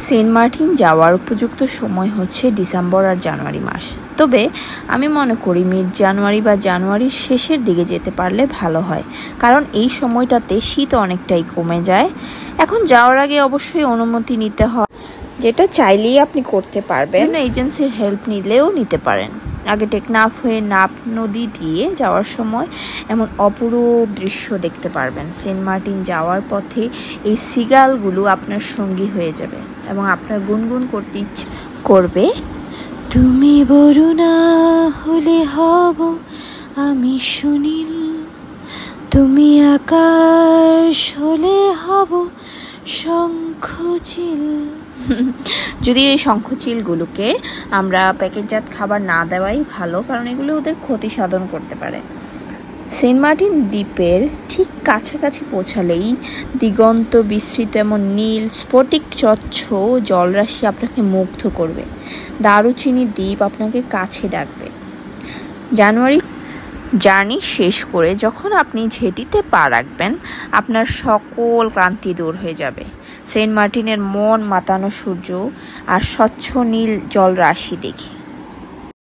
Saint Martin যাওয়ার উপযুক্ত সময় হচ্ছে ডিসেম্বর আর জানুয়ারি মাস। তবে আমি মনে করি মিড জানুয়ারি বা জানুয়ারির শেষের দিকে যেতে পারলে ভালো হয়, কারণ এই সময়টাতে শীত অনেকটাই কমে যায়। এখন যাওয়ার আগে অবশ্যই অনুমতি নিতে হয়, যেটা চাইলেই আপনি করতে পারবেন। এজেন্সির হেল্প নিলেও নিতে পারেন। আগে টেকনাফ হয়ে নাফ নদী দিয়ে যাওয়ার সময় এমন অপরূপ দৃশ্য দেখতে পারবেন। সেন্ট মার্টিন যাওয়ার পথে এই সিগালগুলো আপনার সঙ্গী হয়ে যাবে এবং আপনার গুনগুন করতে ইচ্ছে করবে, তুমি বরুণা হলে হব আমি সুনীল, তুমি আকাশ হলে হব শঙ্খচিল। যদি এই শঙ্খচিলগুলোকে আমরা প্যাকেটজাত খাবার না দেওয়াই ভালো, কারণ এগুলো ওদের ক্ষতি সাধন করতে পারে। সেন্ট মার্টিন দ্বীপের ঠিক কাছাকাছি পৌঁছালেই দিগন্ত বিস্তৃত এমন নীল স্ফটিক স্বচ্ছ জলরাশি আপনাকে মুগ্ধ করবে। দারুচিনি দ্বীপ আপনাকে কাছে ডাকবে। জানুয়ারি জার্নি শেষ করে যখন আপনি জেটিতে পা রাখবেন, আপনার সকল ক্লান্তি দূর হয়ে যাবে। সেন্ট মার্টিনের মন মাতানো সূর্য আর স্বচ্ছ নীল জলরাশি দেখে